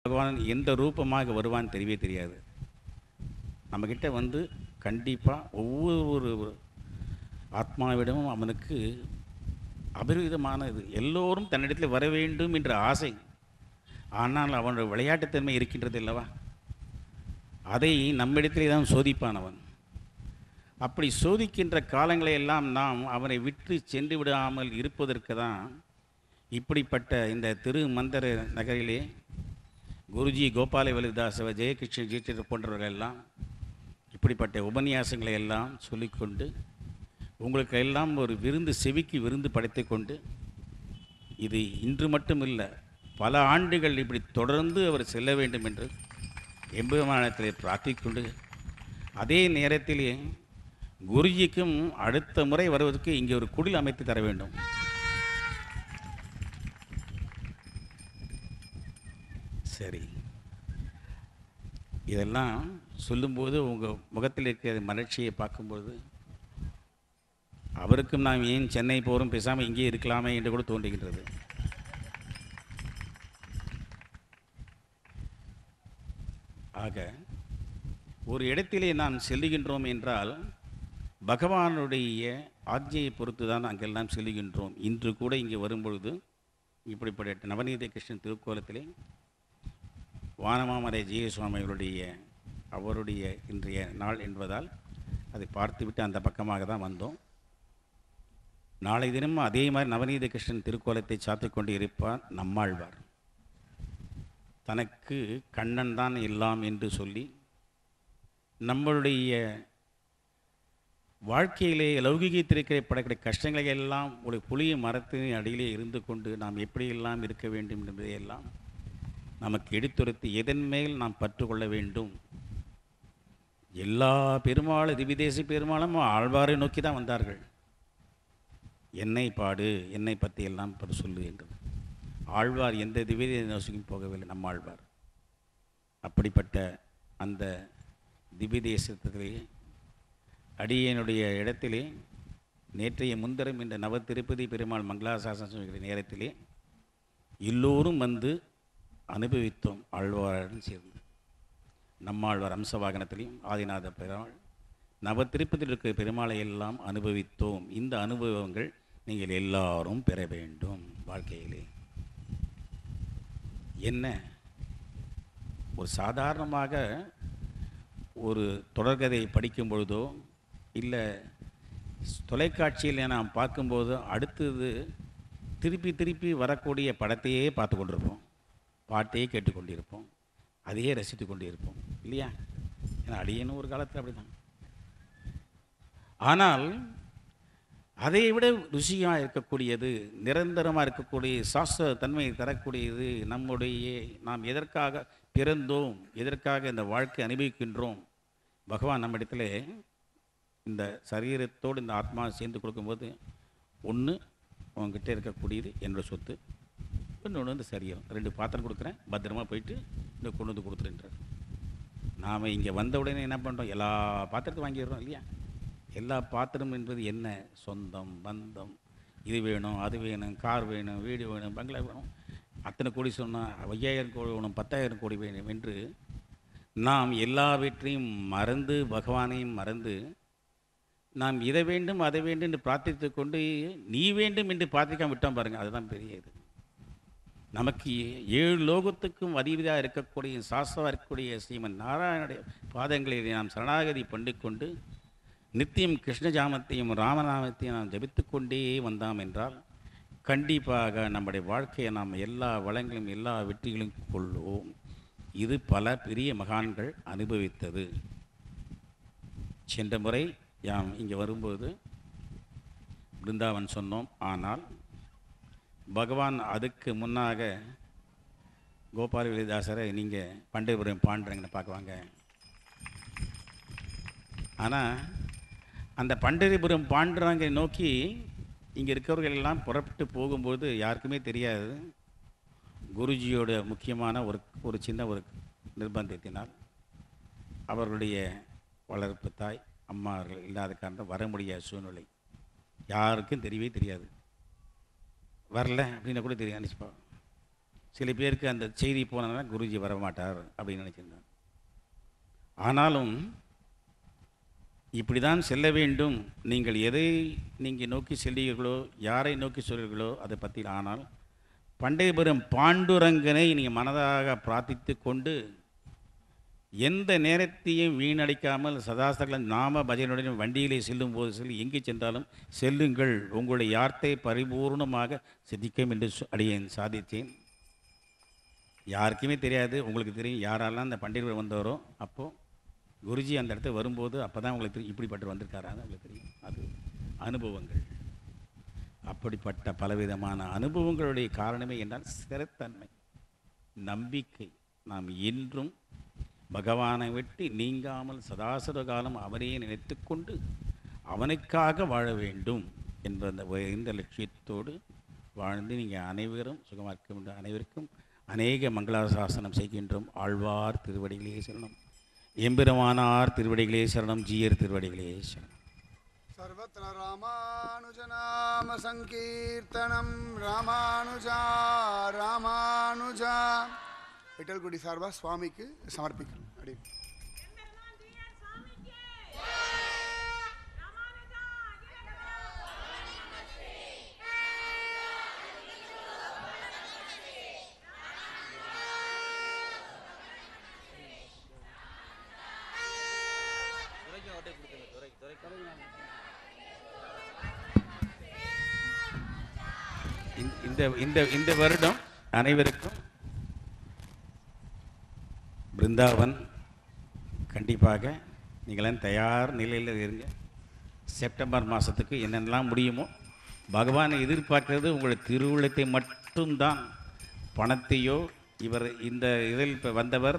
பகவான் எந்த ரூபமாக வருவான்னு தெரியவே தெரியாது. நம்மக்கிட்ட வந்து கண்டிப்பாக ஒவ்வொரு ஆத்மாவிடமும் அவனுக்கு அபரிவிதமான இது. எல்லோரும் தன்னிடத்தில் வர வேண்டும் என்ற ஆசை. ஆனால் அவனுடைய விளையாட்டுத்தன்மை இருக்கின்றது அல்லவா, அதை நம்மிடத்திலே தான் சோதிப்பான் அவன். அப்படி சோதிக்கின்ற காலங்களை எல்லாம் நாம் அவனை விட்டு சென்று விடாமல் இருப்பதற்கு தான் இப்படிப்பட்ட இந்த திருமந்திர நகரிலே குருஜி கோபால வலிதாசவ ஜெயகிருஷ்ண ஜீச்சர் போன்றவர்கள் எல்லாம் இப்படிப்பட்ட உபன்யாசங்களை எல்லாம் சொல்லிக்கொண்டு உங்களுக்கு எல்லாம் ஒரு விருந்து, செவிக்கு விருந்து படைத்து கொண்டு, இது இன்று மட்டும் இல்லை, பல ஆண்டுகள் இப்படி தொடர்ந்து அவர் செல்ல வேண்டும் என்று எம்பெருமானிடத்திலே பிரார்த்திக்கொண்டு, அதே நேரத்திலே குருஜிக்கும் அடுத்த முறை வருவதற்கு இங்கே ஒரு குடில் அமைத்து தர வேண்டும். சரி, இதெல்லாம் சொல்லும்போது உங்கள் முகத்தில் இருக்கிற மலர்ச்சியை பார்க்கும்போது அவருக்கும் நாம் ஏன் சென்னை போகிறோம், பேசாமல் இங்கே இருக்கலாமே என்று கூட தோன்றுகின்றது. ஆக ஒரு இடத்திலே நாம் செல்லுகின்றோம் என்றால் பகவானுடைய ஆஜ்ஞையை பொறுத்து தான் அங்கெல்லாம் செல்லுகின்றோம். இன்று கூட இங்கே வரும்பொழுது இப்படிப்பட்ட நவநீத கிருஷ்ணன் திருக்கோலத்திலே வானமாமலை ஜெயசுவாமி அவருடைய இன்றைய நாள் என்பதால் அதை பார்த்துவிட்டு அந்த பக்கமாக தான் வந்தோம். நாளை தினமும் அதே மாதிரி நவநீத கிருஷ்ணன் திருக்கோலத்தை சாத்தி கொண்டு இருப்பார் நம்மாழ்வார். தனக்கு கண்ணன் தான் எல்லாம் என்று சொல்லி நம்மளுடைய வாழ்க்கையிலே லௌகிகத்திற்கிற படக்கூடிய கஷ்டங்களை எல்லாம் ஒரு புளிய மரத்தின் அடியிலே இருந்து கொண்டு நாம் எப்படியெல்லாம் இருக்க வேண்டும் என்பதையெல்லாம் நமக்கு எடுத்துரைத்து எதன் மேல் நாம் பற்றுக்கொள்ள வேண்டும். எல்லா பெருமாளும் திவிதேசி பெருமாளும் ஆழ்வாரை நோக்கி தான் வந்தார்கள். என்னை பாடு, என்னை பற்றி எல்லாம் சொல்லு என்றது. ஆழ்வார் எந்த திவ்ய நோக்கியும் போகவில்லை, நம்ம ஆழ்வார். அப்படிப்பட்ட அந்த திவ்ய தேசத்திலே அடியனுடைய இடத்திலே நேற்றைய முந்தரம் என்ற நவ திருப்பதி பெருமாள் மங்களாசாசனம் சொல்கிற நேரத்திலே எல்லோரும் வந்து அனுபவித்தோம். ஆழ்வாருடன் சேர்ந்து நம்மாழ்வார் அம்ச வாகனத்திலையும் ஆதிநாத பெருமாள் நவ திருப்பதியில் இருக்கிற பெருமாளை எல்லாம் அனுபவித்தோம். இந்த அனுபவங்கள் நீங்கள் எல்லாரும் பெற வேண்டும் வாழ்க்கையிலே. என்ன, ஒரு சாதாரணமாக ஒரு தொடர்கதை படிக்கும் பொழுதோ இல்லை தொலைக்காட்சியில் நாம் பார்க்கும்போதோ அடுத்தது திருப்பி திருப்பி வரக்கூடிய படத்தையே பார்த்து கொண்டிருப்போம், பாட்டையே கேட்டுக்கொண்டிருப்போம், அதையே ரசித்து கொண்டு இருப்போம் இல்லையா? ஏன்னா அடியேன்னு ஒரு காலத்தில் அப்படி தான். ஆனால் அதை விட ருசியாக இருக்கக்கூடியது, நிரந்தரமாக இருக்கக்கூடிய சாஸ்திர தன்மையை தரக்கூடியது நாம் எதற்காக பிறந்தோம், எதற்காக இந்த வாழ்க்கை அனுபவிக்கின்றோம். பகவான் நம்மிடத்தில் இந்த சரீரத்தோடு இந்த ஆத்மா சேர்ந்து கொடுக்கும்போது, ஒன்று உங்ககிட்ட இருக்கக்கூடியது என்னோடய சொத்து, இன்னொன்று வந்து சரீரம். 2 பாத்திரம் கொடுக்குறேன், பத்திரமா போயிட்டு இன்னும் கொண்டு வந்து கொடுத்துருன்றார். நாம் இங்கே வந்த உடனே என்ன பண்ணுறோம், எல்லா பாத்திரத்தையும் வாங்கிடுறோம் இல்லையா? எல்லா பாத்திரம் என்பது என்ன, சொந்தம் பந்தம், இது வேணும் அது வேணும், கார் வேணும், வீடு வேணும், பங்களா வேணும், அத்தனை கோடி சொன்னால் 5000 கோடி வேணும், 10,000 கோடி வேணும் என்று நாம் எல்லாவற்றையும் மறந்து, பகவானையும் மறந்து, நாம் இதை வேண்டும் அதை வேண்டும் என்று பிரார்த்தித்து கொண்டு நீ வேண்டும் என்று பிரார்த்திக்காம விட்டோம் பாருங்கள். அதுதான் பெரிய இது. நமக்கு 7 லோகத்துக்கும் அதிபதியாக இருக்கக்கூடிய சாஸ்திரமாக இருக்கக்கூடிய ஸ்ரீமன் நாராயணனுடைய பாதங்களில் நாம் சரணாகதி பண்ணிக்கொண்டு நித்தியம் கிருஷ்ணஜாமத்தையும் ராமநாமத்தையும் நாம் ஜபித்து கொண்டே வந்தோம் என்றால் கண்டிப்பாக நம்முடைய வாழ்க்கையை நாம் எல்லா வளங்களும் எல்லா வெற்றிகளும் கொள்வோம். இது பல பெரிய மகான்கள் அனுபவித்தது. சென்ற முறை யாம் இங்கே வரும்போது பிருந்தாவன் சொன்னோம். ஆனால் பகவான் அதுக்கு முன்னாக கோபால விஜயதாசரை நீங்கள் பண்டிதபுரம் பாண்டுறங்கன்னு பார்க்குவாங்க. ஆனால் அந்த பண்டிதபுரம் பாண்டுறாங்க நோக்கி இங்கே இருக்கிறவர்கள் எல்லாம் புறப்பட்டு போகும்போது யாருக்குமே தெரியாது, குருஜியோட முக்கியமான ஒரு சின்ன ஒரு நிர்பந்தத்தினால் அவர்களுடைய வளர்ப்பு தாய் அம்மா அவர்கள் இல்லாத காரணம் வர முடியாத சூழ்நிலை. யாருக்கும் தெரியவே தெரியாது. வரல அப்படின்னு கூட தெரியும் நினச்சிப்பா. சில பேருக்கு அந்த செய்தி போனதுனா குருஜி வரமாட்டார் அப்படின்னு நினச்சிருந்தார். ஆனாலும் இப்படி தான் செல்ல வேண்டும். நீங்கள் எதை நீங்கள் நோக்கி செல்கிறீர்களோ, யாரை நோக்கி சொல்கிறீர்களோ அதை பற்றி. ஆனால் பண்டையபுரம் பாண்டுரங்கனை நீங்கள் மனதாக பிரார்த்தித்து கொண்டு எந்த நேரத்தையும் வீணடிக்காமல் சதாசகல நாம பஜனுடன் வண்டியிலே செல்லும் போது செல்லி எங்கே சென்றாலும் செல்லுங்கள், உங்களுடைய யார்த்தை பரிபூர்ணமாக சித்திக்கும் என்று அடியேன் சாதித்தேன். யாருக்குமே தெரியாது, உங்களுக்கு தெரியும் யாரெல்லாம் அந்த பண்டிகை வந்தவரோ. அப்போது குருஜி அந்த இடத்துல வரும்போது அப்போ தான் உங்களுக்கு தெரியும் இப்படிப்பட்டு வந்திருக்காரான்னு உங்களுக்கு தெரியும். அது அனுபவங்கள். அப்படிப்பட்ட பலவிதமான அனுபவங்களுடைய காரணமே என்றால் ஸ்திரத்தன்மை, நம்பிக்கை. நாம் என்றும் பகவானை விட்டு நீங்காமல் சதாசத காலம் அவரையே நினைத்து கொண்டு அவனுக்காக வாழ வேண்டும் என்ற அந்த உயர்ந்த லட்சியத்தோடு வாழ்ந்து நீங்கள் அனைவரும் சுகமாக இருக்க வேண்டும். அனைவருக்கும் அநேக மங்களாசாசனம் செய்கின்றோம். ஆழ்வார் திருவடிகளே சரணம், எம்பெருமானார் திருவடிகளே சரணம், ஜீயர் திருவடிகளே சரணம். सर्वत्र रामानुजनाम संकीर्तनम रामानुजा रामानुजा विठलगुडी सार्वा स्वामी के समर्पिக்கிறோம். அடி இந்த வருடம் அனைவருக்கும் பிருந்தாவன் கண்டிப்பாக நீங்களாம் தயார் நிலையில் இருங்க. செப்டம்பர் மாதத்துக்கு என்னென்னலாம் முடியுமோ பகவானை எதிர்பார்க்கிறது உங்களுடைய திருவுள்ளத்தை மட்டும்தான். பணத்தையோ இவர் இந்த இதில் இப்போ வந்தவர்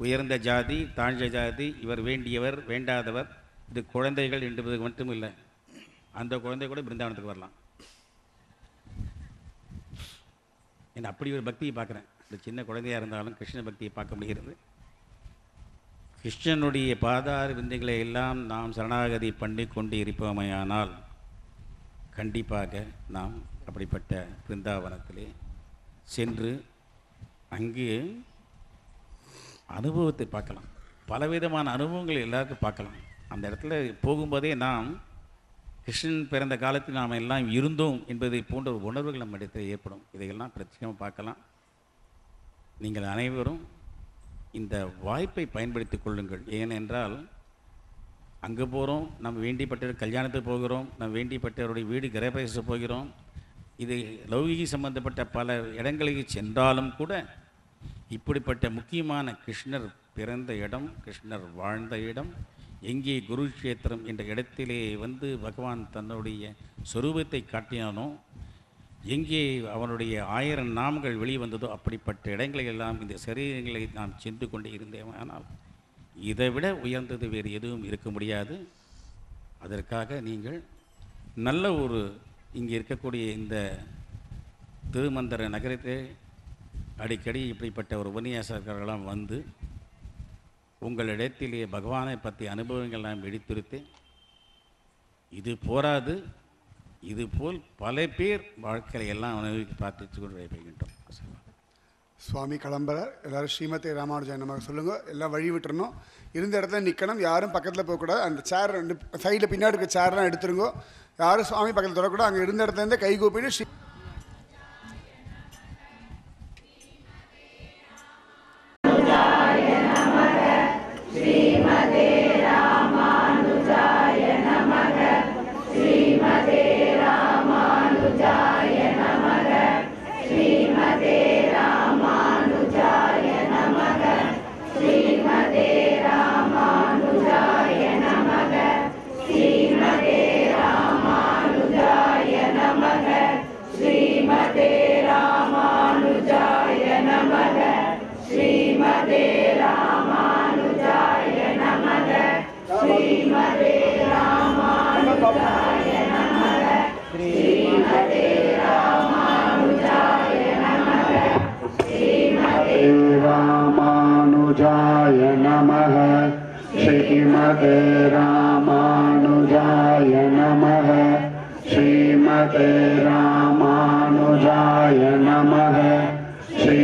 உயர்ந்த ஜாதி தாழ்ந்த ஜாதி, இவர் வேண்டியவர் வேண்டாதவர், இது குழந்தைகள் என்பது மட்டும் இல்லை. அந்த குழந்தை கூட பிருந்தாவனத்துக்கு வரலாம். ஏன்னா அப்படி ஒரு பக்தியை பார்க்குறேன். இந்த சின்ன குழந்தையாக இருந்தாலும் கிருஷ்ண பக்தியை பார்க்க முடிகிறது. கிருஷ்ணனுடைய பாதார விந்தைகளை எல்லாம் நாம் சரணாகதி பண்ணி கொண்டு இருப்போமையானால் கண்டிப்பாக நாம் அப்படிப்பட்ட பிருந்தாவனத்திலே சென்று அங்கே அனுபவத்தை பார்க்கலாம். பலவிதமான அனுபவங்களை எல்லாருக்கும் பார்க்கலாம். அந்த இடத்துல போகும்போதே நாம் கிருஷ்ணன் பிறந்த காலத்தில் நாம் எல்லாம் இருந்தோம் என்பதை போன்ற ஒரு உணர்வுகள் நம்ம இடத்தில் ஏற்படும். இதையெல்லாம் பிரத்யேகமாக பார்க்கலாம். நீங்கள் அனைவரும் இந்த வாய்ப்பை பயன்படுத்தி கொள்ளுங்கள். ஏனென்றால் அங்கே போகிறோம், நம்ம வேண்டிப்பட்டவர் கல்யாணத்துக்கு போகிறோம், நம்ம வேண்டிப்பட்டவருடைய வீடு கிரகப்பிரவேச போகிறோம். இது லௌகிக சம்பந்தப்பட்ட பல இடங்களுக்கு சென்றாலும் கூட இப்படிப்பட்ட முக்கியமான கிருஷ்ணர் பிறந்த இடம், கிருஷ்ணர் வாழ்ந்த இடம், எங்கே குருக்ஷேத்திரம் என்ற இடத்திலே வந்து பகவான் தன்னுடைய சொரூபத்தை காட்டினானோ, எங்கே அவனுடைய 1000 நாமங்கள் வெளிவந்ததோ அப்படிப்பட்ட இடங்களெல்லாம் இந்த சரீரங்களை நாம் சென்று கொண்டு இருந்தேன். ஆனால் இதை விட உயர்ந்தது வேறு எதுவும் இருக்க முடியாது. அதற்காக நீங்கள் நல்ல ஒரு இங்கே இருக்கக்கூடிய இந்த திருமந்திர நகரத்தை அடிக்கடி இப்படிப்பட்ட ஒரு உபன்யாசகர்களெல்லாம் வந்து உங்களிடத்திலே பகவானை பற்றிய அனுபவங்கள்லாம் எடுத்துரைத்து, இது போராது, இதுபோல் பல பேர் வாழ்க்கையை எல்லாம் அனுபவிக்க பார்த்து கொண்டு வைக்கின்றோம். சுவாமி கிளம்புறார். எல்லோரும் ஸ்ரீமதி ராமானுஜன் நமக்கு சொல்லுங்கள். எல்லாம் வழி விட்டுறணும். இருந்த இடத்துல நிற்கணும். யாரும் பக்கத்தில் போகக்கூடாது. அந்த சேர் ரெண்டு சைடில் பின்னாடி இருக்க சேர்லாம் எடுத்துருங்கோ. யாரும் சுவாமி பக்கத்தில் தொடக்கூடாது. அங்கே இருந்த இடத்துலேருந்து கை கூப்பிட்டு ராமானுஜாய நமः. ஸ்ரீமதே ராமானுஜாய நமः. ஸ்ரீமதே ராமானுஜாய நமः. ஸ்ரீ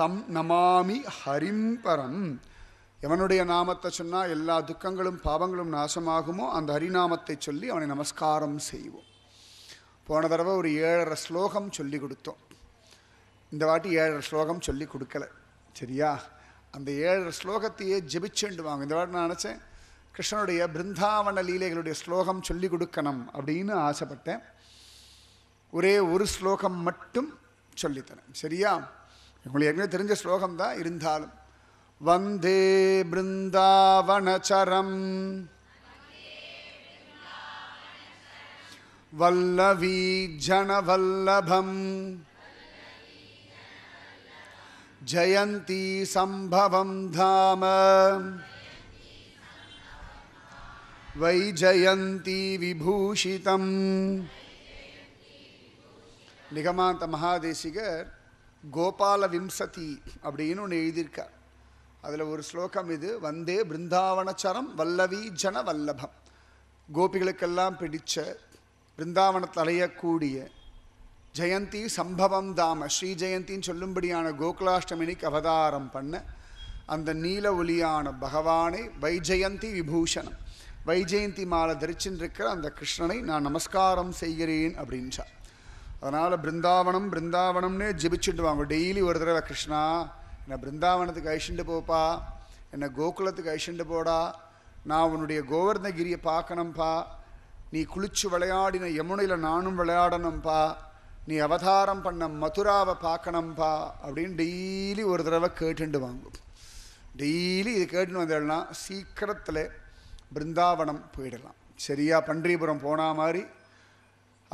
தம் நமாமி ஹரிம் பரம். எவனுடைய நாமத்தை சொன்னால் எல்லா துக்கங்களும் பாவங்களும் நாசமாகுமோ அந்த ஹரிநாமத்தை சொல்லி அவனை நமஸ்காரம் செய்வோம். போன தடவை ஒரு 7.5 ஸ்லோகம் சொல்லி கொடுத்தோம். இந்த வாட்டி 7.5 ஸ்லோகம் சொல்லி கொடுக்கல. சரியா? அந்த 7 ஸ்லோகத்தையே ஜெபிச்சுண்டு வாங்க. இந்த வாட்டி நான் நினச்சேன் கிருஷ்ணனுடைய பிருந்தாவன லீலைகளுடைய ஸ்லோகம் சொல்லி கொடுக்கணும் அப்படின்னு ஆசைப்பட்டேன். ஒரே ஒரு ஸ்லோகம் மட்டும் சொல்லித்தரேன். சரியா? உங்களுக்கு ஏற்கனவே தெரிஞ்ச ஸ்லோகம் தான், இருந்தாலும் வந்தே பிருந்தாவனச்சரம் வல்லவி ஜனவல்லபம் ஜயந்தி சம்பவம் தாம வைஜயந்தி விபூஷிதம். நிகமாந்த மகாதேசிகர் கோபால விம்சதி அப்படின்னு ஒன்று எழுதியிருக்கார். அதில் ஒரு ஸ்லோகம் இது, வந்தே பிருந்தாவனச்சரம் வல்லவி ஜன வல்லபம். கோபிகளுக்கெல்லாம் பிடிச்ச பிருந்தாவனத்தில் அலையக்கூடிய ஜெயந்தி சம்பவம் தாம, ஸ்ரீ ஜெயந்தின்னு சொல்லும்படியான கோகுலாஷ்டமினிக்கு அவதாரம் பண்ண அந்த நீல ஒலியான பகவானை வைஜெயந்தி விபூஷணம், வைஜெயந்தி மாலை தரிச்சுருக்கிற அந்த கிருஷ்ணனை நான் நமஸ்காரம் செய்கிறேன் அப்படின்றார். அதனால் பிருந்தாவனம் பிருந்தாவனம்னே ஜெபிச்சுட்டு வாங்க. டெய்லி ஒரு தடவை கிருஷ்ணா என்னை பிருந்தாவனத்துக்கு அழிச்சுட்டு போப்பா, என்னை கோகுலத்துக்கு அழிச்சுட்டு போடா, நான் உன்னுடைய கோவர்தனகிரியை பார்க்கணும்ப்பா, நீ குளிச்சு விளையாடின யமுனையில் நானும் விளையாடணும்ப்பா, நீ அவதாரம் பண்ண மதுராவை பார்க்கணும்ப்பா அப்படின்னு டெய்லி ஒரு தடவை கேட்டுண்டு வாங்கும். டெய்லி இது கேட்டுன்னு வந்துடனா சீக்கிரத்தில் பிருந்தாவனம் போயிடலாம். சரியா? பண்டரிபுரம் போனா மாதிரி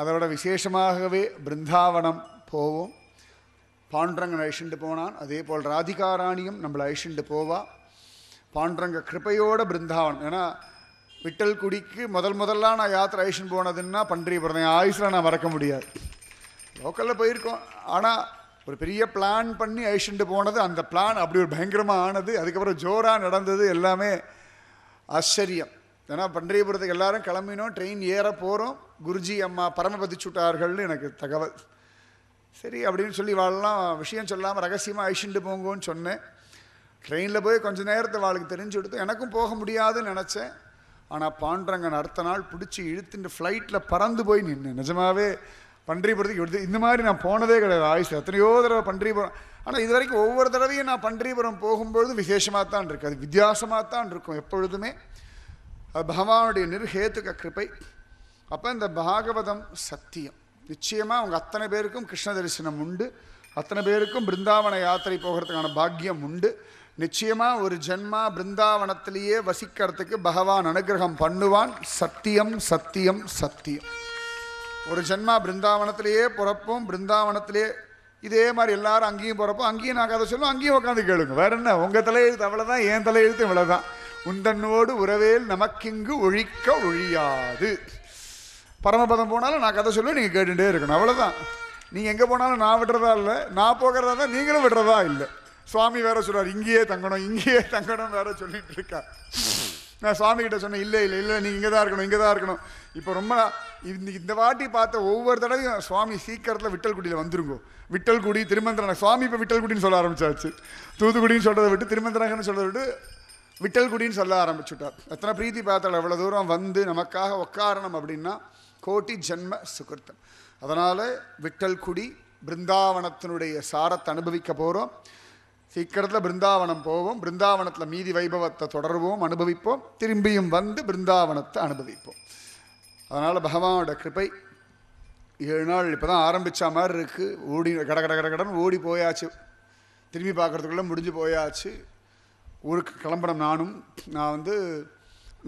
அதோட விசேஷமாகவே பிருந்தாவனம் போவோம். பாண்டுரங்கன் அழிச்சுட்டு போனான், அதே போல் ராதிகாராணியும் நம்மளை அழிச்சுட்டு போவா. பாண்டுரங்க கிருப்பையோட பிருந்தாவனம். ஏன்னா விட்டல் குடிக்கு முதல்லாம் நான் யாத்திரை அழிச்சுட்டு போனதுன்னா பண்டரிபுரம். என் ஆயுசில் நான் மறக்க முடியாது. லோக்கலில் போயிருக்கோம், ஆனால் ஒரு பெரிய பிளான் பண்ணி அழிச்சுட்டு போனது, அந்த பிளான் அப்படி ஒரு பயங்கரமாக ஆனது, அதுக்கப்புறம் ஜோராக நடந்தது, எல்லாமே ஆச்சரியம். ஏன்னா பண்டரிபுரத்துக்கு எல்லாரும் கிளம்பினோம், ட்ரெயின் ஏற போகிறோம், குருஜி அம்மா பரமபதிச்சுட்டார்கள்னு எனக்கு தகவல். சரி அப்படின்னு சொல்லி வாழலாம் விஷயம் சொல்லாமல் ரகசியமாக அழிச்சுட்டு போங்கன்னு சொன்னேன். ட்ரெயினில் போய் கொஞ்சம் நேரத்தை வாளுக்கு தெரிஞ்சு கொடுத்து எனக்கும் போக முடியாதுன்னு நினச்சேன். ஆனால் பாண்டுரங்கன் அடுத்த நாள் பிடிச்சி இழுத்துட்டு ஃப்ளைட்டில் பறந்து போய் நின்று நிஜமாகவே பண்டரிபுரத்துக்கு எடுத்து இந்த மாதிரி நான் போனதே கிடையாது. ஆயுசு எத்தனையோ தடவை பண்டரிபுரம். ஆனால் இது வரைக்கும் ஒவ்வொரு தடவையும் நான் பண்டரிபுரம் போகும்பொழுது விசேஷமாக தான் இருக்குது, அது வித்தியாசமாக தான் இருக்கும் எப்பொழுதுமே. அது பகவானுடைய நிர்ஹேத்துக கிருபை. அப்போ இந்த பாகவதம் சத்தியம். நிச்சயமாக அவங்க அத்தனை பேருக்கும் கிருஷ்ண தரிசனம் உண்டு, அத்தனை பேருக்கும் பிருந்தாவன யாத்திரை போகிறதுக்கான பாக்கியம் உண்டு. நிச்சயமாக ஒரு ஜென்மா பிருந்தாவனத்திலேயே வசிக்கிறதுக்கு பகவான் அனுகிரகம் பண்ணுவான். சத்தியம் சத்தியம் சத்தியம். ஒரு ஜென்மா பிருந்தாவனத்திலேயே பிறப்போம், பிருந்தாவனத்திலே இதே மாதிரி எல்லாரும் அங்கேயும் பிறப்போம், அங்கேயும் நான் கதை சொல்லுவோம், அங்கேயும் உட்காந்து கேளுங்க. வேற என்ன, உங்கள் தலையெழுத்து அவ்வளோதான், என் தலையெழுத்து இவ்வளோதான். உந்தன்னோடு உறவேல் நமக்கிங்கு ஒழிக்க ஒழியாது. பரமபதம் போனாலும் நான் கதை சொல்லுவேன், நீங்கள் கேட்டுகிட்டே இருக்கணும், அவ்வளோதான். நீங்கள் எங்கே போனாலும் நான் விடுறதா இல்லை, நான் போகிறதா தான் நீங்களும் விடுறதா இல்லை. சுவாமி வேற சொல்கிறார் இங்கேயே தங்கணும் இங்கேயே தங்கணும் வேற சொல்லிட்டு இருக்கா. நான் சுவாமி கிட்ட சொன்னேன், இல்லை இல்லை இல்லை நீங்கள் இங்கே தான் இருக்கணும் இங்கே தான் இருக்கணும். இப்போ ரொம்ப இந்த வாட்டி பார்த்த ஒவ்வொரு தடவையும் சுவாமி சீக்கிரத்தில் விட்டல்குடியில் வந்துருங்கோ. விட்டல்குடி திருமந்திரன் சுவாமி இப்போ விட்டல்குடின்னு சொல்ல ஆரம்பிச்சாச்சு. தூத்துக்குடின்னு சொல்கிறத விட்டு திருமந்திரங்கன்னு சொல்கிறத விட்டு விட்டல்குடின்னு சொல்ல ஆரம்பிச்சுட்டார். எத்தனை பிரீத்தி பார்த்தால் எவ்வளோ தூரம் வந்து நமக்காக உட்காரணம் அப்படின்னா கோட்டி ஜென்ம சுகிருத்தம். அதனால் விட்டல்குடி பிருந்தாவனத்தினுடைய சாரத்தை அனுபவிக்க போகிறோம். சீக்கிரத்தில் பிருந்தாவனம் போவோம், பிருந்தாவனத்தில் மீதி வைபவத்தை தொடர்வோம், அனுபவிப்போம், திரும்பியும் வந்து பிருந்தாவனத்தை அனுபவிப்போம். அதனால் பகவானோட கிருபை 7 நாள் இப்போ தான் ஆரம்பித்த மாதிரி இருக்குது. ஓடி கடன் ஓடி போயாச்சு, திரும்பி பார்க்குறதுக்குள்ளே முடிஞ்சு போயாச்சு. ஊருக்கு கிளம்புறேன் நானும். நான்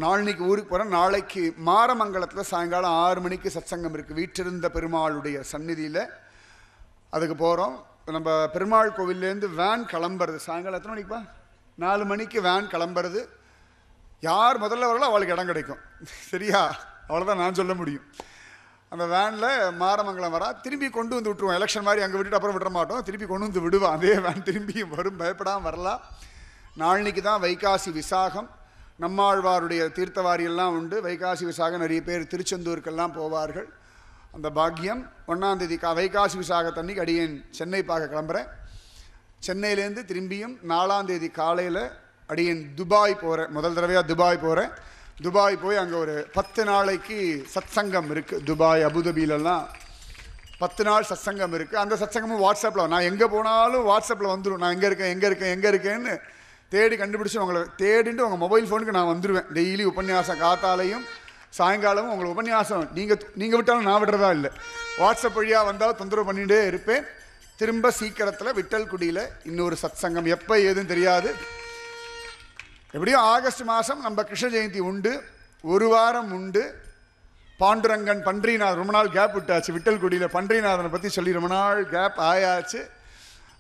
நாளைக்கு ஊருக்கு போகிறேன். நாளைக்கு மாரமங்கலத்தில் சாயங்காலம் 6 மணிக்கு சத்சங்கம் இருக்குது, வீற்றிருந்த பெருமாளுடைய சந்நிதியில். அதுக்கு போகிறோம். நம்ம பெருமாள் கோவில்லேருந்து வேன் கிளம்புறது சாயங்காலம் எத்தனை மணிக்குப்பா? 4 மணிக்கு வேன் கிளம்புறது. யார் முதல்ல வரலாம் அவளுக்கு இடம் கிடைக்கும். சரியா? அவ்வளோதான் நான் சொல்ல முடியும். அந்த வேனில் மாரமங்கலம் வரா, திரும்பி கொண்டு வந்து விட்டுருவோம். எலெக்ஷன் மாதிரி அங்கே விட்டுட்டு அப்புறம் விட மாட்டோம், திருப்பி கொண்டு வந்து விடுவோம். அதே வேன் திரும்பியும் வரும், பயப்படாமல் வரலாம். நாளைக்கு தான் வைகாசி விசாகம். நம்மாழ்வாருடைய தீர்த்தவாரியெல்லாம் உண்டு. வைகாசி விசாகம் நிறைய பேர் திருச்செந்தூருக்கெல்லாம் போவார்கள். அந்த பாக்கியம் 1ஆம் தேதி வைகாசி விசாகத்தன்னைக்கு அடியேன் சென்னை பார்க்க கிளம்புறேன். சென்னையிலேருந்து திரும்பியும் 4ஆம் தேதி காலையில் அடியேன் துபாய் போகிறேன். முதல் தடவையாக துபாய் போகிறேன். துபாய் போய் அங்கே ஒரு 10 நாளைக்கு சத்சங்கம் இருக்குது. துபாய் அபுதாபிலெல்லாம் 10 நாள் சத்சங்கம் இருக்குது. அந்த சத்சங்கமும் வாட்ஸ்அப்பில், நான் எங்கே போனாலும் வாட்ஸ்அப்பில் வந்துடும். நான் எங்கே இருக்கேன்னு தேடி கண்டுபிடிச்சி உங்களை தேடிட்டு உங்கள் மொபைல் ஃபோனுக்கு நான் வந்துடுவேன். டெய்லி உபன்யாசம் காத்தாலையும் சாயங்காலமும் உங்களுக்கு உபன்யாசம் நீங்கள் விட்டாலும் நான் விடுறதா இல்லை. வாட்ஸ்அப் வழியாக வந்தால் தொந்தரவு பண்ணிகிட்டே இருப்பேன். திரும்ப சீக்கிரத்தில் விட்டல்குடியில் இன்னொரு சத்சங்கம், எப்போ ஏதுன்னு தெரியாது. எப்படியும் ஆகஸ்ட் மாதம் நம்ம கிருஷ்ண ஜெயந்தி உண்டு, ஒரு வாரம் உண்டு. பாண்டுரங்கன் பன்றிநாதன் ரொம்ப நாள் கேப் விட்டாச்சு. விட்டல்குடியில் பன்றிநாதனை பற்றி சொல்லி ரொம்ப நாள் கேப் ஆயாச்சு.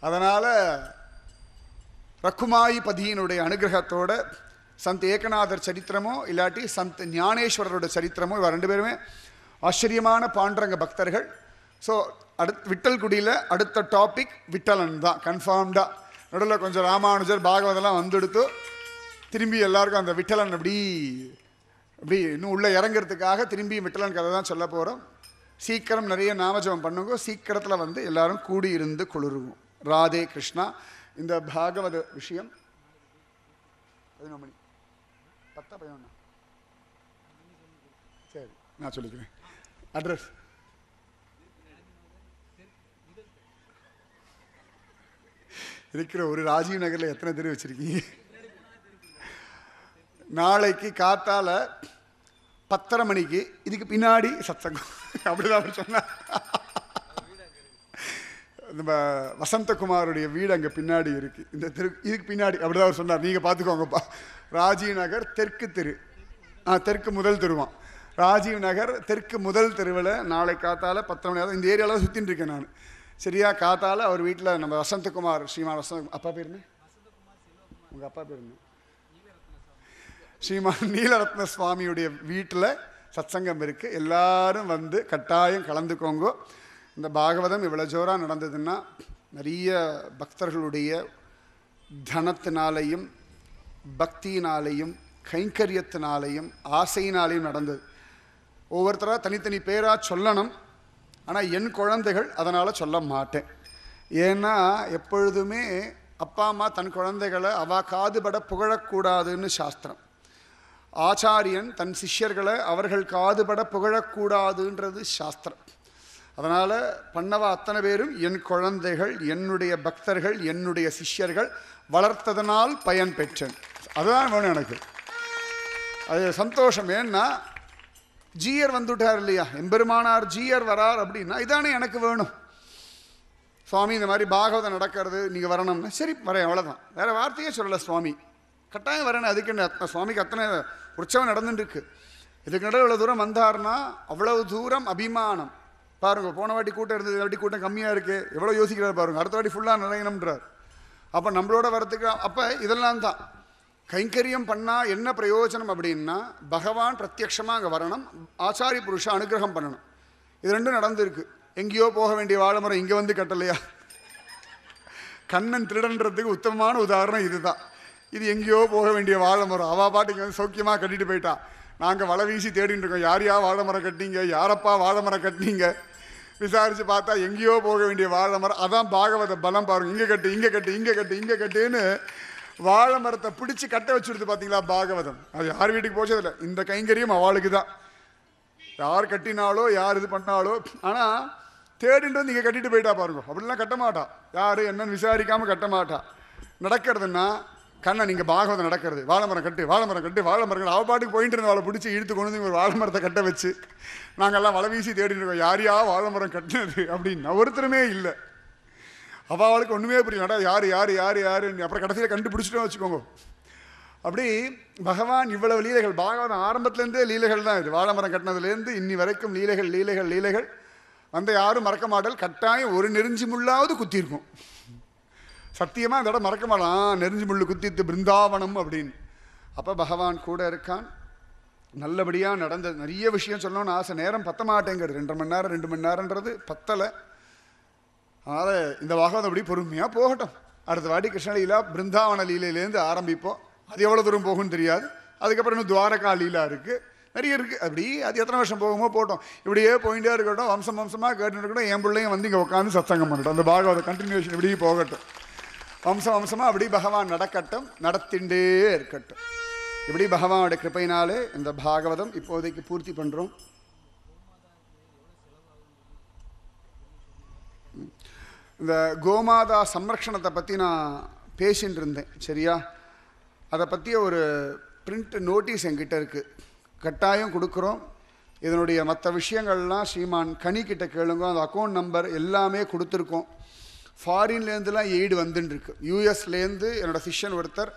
அதனால் ரக்குமாயி பதியினுடைய அனுகிரகத்தோட சந்த் ஏகநாதர் சரித்திரமோ இல்லாட்டி சந்த் ஞானேஸ்வரரோட சரித்திரமோ, இவ 2 பேருமே ஆச்சரியமான பாண்டுரங்க பக்தர்கள். ஸோ விட்டல்குடியில் அடுத்த டாபிக் விட்டலன் தான் கன்ஃபார்ம்டாக. நடுவில் கொஞ்சம் ராமானுஜர் பாகவதெல்லாம் வந்துடுத்து திரும்பி எல்லாருக்கும் அந்த விட்டலன் அப்படி இன்னும் உள்ளே இறங்கிறதுக்காக திரும்பி விட்டலன் கதை தான் சொல்ல போகிறோம். சீக்கிரம் நிறைய நாமஜபம் பண்ணுங்க. சீக்கிரத்தில் வந்து எல்லாரும் கூடி இருந்து குளிருவோம். ராதே கிருஷ்ணா. இந்த பாகவத விஷயம் 11 மணி 10 11 சரி நான் சொல்லிக்கிறேன். அட்ரஸ் இருக்கிற ஒரு ராஜீவ் நகரில் எத்தனை தெரு வச்சிருக்கீங்க? நாளைக்கு காத்தால 10:30 மணிக்கு இதுக்கு பின்னாடி சத்சங்கம். அப்படிதான் அவர் சொன்னார். நம்ம வசந்தகுமாருடைய வீடு அங்கே பின்னாடி இருக்குது. இந்த இதுக்கு பின்னாடி அப்படிதான் அவர் சொன்னார். நீங்கள் பார்த்துக்கோங்கப்பா. ராஜீவ் நகர் தெற்கு தெரு, தெற்கு முதல் தெருவான். ராஜீவ் நகர் தெற்கு முதல் தெருவில் நாளை காத்தால 10 மணி. இந்த ஏரியாவில் சுற்றின்னு இருக்கேன் நான். சரியா காத்தால அவர் வீட்டில் நம்ம வசந்தகுமார் ஸ்ரீமான் அப்பா பேர் என்ன? உங்கள் அப்பா பேர் என்ன? ஸ்ரீமான் நீலரத்ன சுவாமியுடைய வீட்டில் சத்சங்கம் இருக்குது. எல்லாரும் வந்து கட்டாயம் கலந்துக்கோங்க. இந்த பாகவதம் இவ்வளோ ஜோராக நடந்ததுன்னா நிறைய பக்தர்களுடைய தனத்தினாலையும் பக்தியினாலையும் கைங்கரியத்தினாலையும் ஆசையினாலையும் நடந்தது. ஒவ்வொருத்தராக தனித்தனி பேராக சொல்லணும். ஆனால் என் குழந்தைகள் அதனால் சொல்ல மாட்டேன். ஏன்னா எப்பொழுதுமே அப்பா அம்மா தன் குழந்தைகளை அவள் காதுபட புகழக்கூடாதுன்னு சாஸ்திரம். ஆச்சாரியன் தன் சிஷ்யர்களை அவர்கள் காதுபட புகழக்கூடாதுன்றது சாஸ்திரம். அதனால் பண்ணவா அத்தனை பேரும் என் குழந்தைகள், என்னுடைய பக்தர்கள், என்னுடைய சிஷ்யர்கள், வளர்த்ததனால் பயன் பெற்றேன். அதுதான் வேணும் எனக்கு. அது சந்தோஷம். ஏன்னா ஜீயர் வந்துட்டார் இல்லையா, எம்பெருமானார் ஜீயர் வரார் அப்படின்னா இதானே எனக்கு வேணும். சுவாமி இந்த மாதிரி பாகவதம் நடக்கிறது நீங்கள் வரணும்னா சரி வரேன், அவ்வளோதான். வேறு வார்த்தையே சொல்லலை. சுவாமி கட்டாயம் வரேன்னு. அதுக்கு என்ன சுவாமிக்கு அத்தனை உற்சவம் நடந்துட்டுருக்கு. இதுக்கு நடுவில் இவ்வளோ தூரம் வந்தார்னா அவ்வளவு தூரம் அபிமானம். பாருங்கள், போன வாட்டி கூட்டம் இருந்தது, இந்த வாட்டி கூட்டம் கம்மியாக இருக்குது. எவ்வளோ யோசிக்கிறார் பாருங்கள். அடுத்த வாட்டி ஃபுல்லாக நிறையணும்ன்றார். அப்போ நம்மளோட வரத்துக்கு அப்போ இதெல்லாம் தான் கைங்கரியம் பண்ணால் என்ன பிரயோஜனம் அப்படின்னா பகவான் பிரத்யக்ஷமாக அங்கே வரணும், ஆச்சாரிய புருஷ அனுகிரகம் பண்ணணும். இது ரெண்டும் நடந்துருக்கு. எங்கேயோ போக வேண்டிய வாழைமரம் இங்கே வந்து கட்டலையா? கண்ணன் திருடன்றதுக்கு உத்தமமான உதாரணம் இதுதான். இது எங்கேயோ போக வேண்டிய வாழைமரம். அவள் பாட்டுக்கு வந்து சௌக்கியமாக கட்டிட்டு போயிட்டா. நாங்கள் வலை வீசி தேடிட்டு இருக்கோம், யாரையா வாழைமரம் கட்டினீங்க, யாரப்பா வாழைமரம் கட்டினீங்க. விசாரித்து பார்த்தா எங்கேயோ போக வேண்டிய வாழைமரம். அதான் பாகவத பலம் பாருங்க. இங்கே கட்டு, இங்கே கட்டு, இங்கே கட்டு, இங்கே கட்டுன்னு வாழை மரத்தை பிடிச்சி கட்ட வச்சுடுது. பார்த்தீங்களா பாகவதம்? அது யார் வீட்டுக்கு போச்சதில்லை. இந்த கைங்கரியம் அவளுக்கு தான். யார் கட்டினாலோ யார் இது பண்ணாலோ. ஆனால் தேடிட்டு வந்து இங்கே கட்டிட்டு போயிட்டா பாருங்க. அப்படிலாம் கட்ட மாட்டா. யார் என்னன்னு விசாரிக்காமல் கட்ட மாட்டா. நடக்கிறதுன்னா கண்ணன் நீங்கள் பாகவதம் நடக்கிறது, வாழைமரம் கட்டு, வாழைமரம் கட்டு, வாழைமரம். அவள் பாட்டுக்கு போயிட்டு இருந்த அவளை பிடிச்சி இழுத்து கொண்டு வந்து ஒரு வாழைமரத்தை கட்ட வச்சு நாங்கள்லாம் வலை வீசி தேடிட்டு இருக்கோம், யாரையா வாழைமரம் கட்டினது அப்படின்னு. ஒருத்தருமே இல்லை. அவளுக்கு ஒன்றுமே புரியல. யார் யார் யார் யாருன்னு அப்புறம் கடைசியில் கண்டுபிடிச்சிட்டோம் வச்சுக்கோங்க. அப்படி பகவான் இவ்வளவு லீலைகள். பாகவதம் ஆரம்பத்துலேருந்தே லீலைகள் தான். இது வாழைமரம் கட்டினதுலேருந்து இன்னி வரைக்கும் லீலைகள் லீலைகள் லீலைகள். வந்து யாரும் மறக்க மாட்டல். கட்டாயம் ஒரு நெருஞ்சி முள்ளாவது குத்திருக்கும். சத்தியமாக அந்த இடம் மறக்க மாட்டான். நெருஞ்சி முள்ளு குத்தித்து பிருந்தாவனம் அப்படின்னு. அப்போ பகவான் கூட இருக்கான். நல்லபடியாக நடந்தது. நிறைய விஷயம் சொல்லணும்னு ஆசை. நேரம் பத்த மாட்டேங்கிறது. 2.5 மணி நேரம் 2 மணி நேரன்றது பத்தலை. அதனால் இந்த பாகவதம் அப்படி பொறுமையாக போகட்டும். அடுத்த வாட்டி கிருஷ்ணலீலா பிருந்தாவன லீலையிலேருந்து ஆரம்பிப்போம். அது எவ்வளோ தூரம் போகும்னு தெரியாது. அதுக்கப்புறம் இன்னும் துவாரகா லீலா இருக்குது, நிறைய இருக்குது. அப்படி அது எத்தனை வருஷம் போகுமோ போட்டோம். இப்படியே போயிட்டே இருக்கட்டும். வம்சமாக கேட்டுட்டு இருக்கட்டும். என் பிள்ளைங்க வந்து இங்கே உட்காந்து சத்சங்கம் பண்ணட்டும். அந்த பாகவத கண்டினியூஷன் இப்படி போகட்டும். வம்சம் வம்சமாக அப்படி பகவான் நடக்கட்டும், நடத்திண்டே இருக்கட்டும். இப்படி பகவானோட கிருபையினாலே இந்த பாகவதம் இப்போதைக்கு பூர்த்தி பண்ணுறோம். இந்த கோமாதா சம்ரக்ஷணத்தை பற்றி நான் பேசின்னு இருந்தேன். சரியா? அதை பற்றிய ஒரு பிரிண்ட் நோட்டீஸ் என்கிட்ட இருக்குது, கட்டாயம் கொடுக்குறோம். இதனுடைய மற்ற விஷயங்கள்லாம் ஸ்ரீமான் கனிக்கிட்ட கேளுங்க. அந்த அக்கௌண்ட் நம்பர் எல்லாமே கொடுத்துருக்கோம். ஃபாரின்லேருந்துலாம் எய்டு வந்துட்டுருக்கு. யூஎஸ்லேருந்து என்னோடய சிஷ்யன் ஒருத்தர்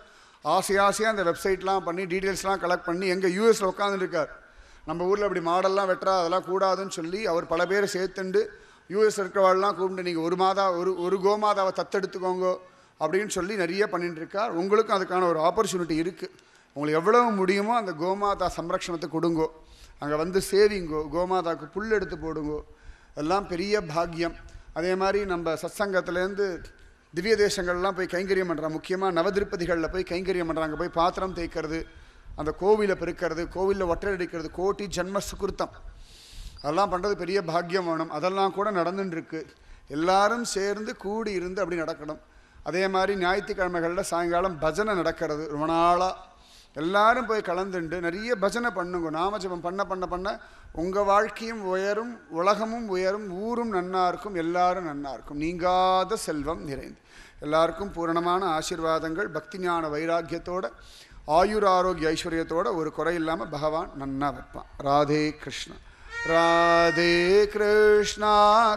ஆசையாக அந்த வெப்சைட்லாம் பண்ணி டீட்டெயில்ஸ்லாம் கலெக்ட் பண்ணி எங்கள் யூஎஸில் உட்காந்துருக்கார். நம்ம ஊரில் அப்படி மாடல்லாம் வெட்டுறா, அதெல்லாம் கூடாதுன்னு சொல்லி அவர் பல பேர் சேர்த்துண்டு யூஎஸ் இருக்கிறவாள்லாம் கூப்பிட்டு நீங்கள் ஒரு கோமாதாவை தத்தெடுத்துக்கோங்க அப்படின்னு சொல்லி நிறைய பண்ணிட்டு இருக்கார். உங்களுக்கும் அதுக்கான ஒரு ஆப்பர்ச்சுனிட்டி இருக்குது. உங்களுக்கு எவ்வளவு முடியுமோ அந்த கோமாதா சம்ரக்ஷணத்தை கொடுங்கோ, அங்கே வந்து சேவிங்கோ, கோமாதாவுக்கு புல் எடுத்து போடுங்கோ, எல்லாம் பெரிய பாக்கியம். அதே மாதிரி நம்ம சத்சங்கத்துலேருந்து திவ்ய தேசங்கள்லாம் போய் கைங்கரியம் பண்ணுறாங்க. முக்கியமாக நவதிருப்பதிகளில் போய் கைங்கரியம் பண்ணுறாங்க. போய் பாத்திரம் தேய்க்கிறது, அந்த கோவிலை பெருக்கிறது, கோவிலில் ஒற்றை அடிக்கிறது, கோட்டி ஜன்ம சுகிருத்தம், அதெல்லாம் பண்ணுறது பெரிய பாக்கியம் வேணும். அதெல்லாம் கூட நடந்துட்டுருக்கு. எல்லாரும் சேர்ந்து கூடி இருந்து அப்படி நடக்கணும். அதே மாதிரி ஞாயிற்றுக்கிழமைகளில் சாயங்காலம் பஜனை நடக்கிறது. ரொம்ப நாளாக எல்லாரும் போய் கலந்துண்டு நிறைய பஜனை பண்ணுங்க. நாமஜபம் பண்ண பண்ண பண்ண உங்கள் வாழ்க்கையும் உயரும், உலகமும் உயரும், ஊரும் நன்னா இருக்கும், எல்லாரும் நன்னா இருக்கும். நீங்காத செல்வம் நிறைந்து எல்லாருக்கும் பூரணமான ஆசீர்வாதங்கள், பக்தி ஞான வைராக்கியத்தோட, ஆயுர் ஆரோக்கிய ஐஸ்வர்யத்தோட ஒரு குறை இல்லாமல் பகவான் நன்னா வைப்பான். ராதே கிருஷ்ணா. ராதே கிருஷ்ணா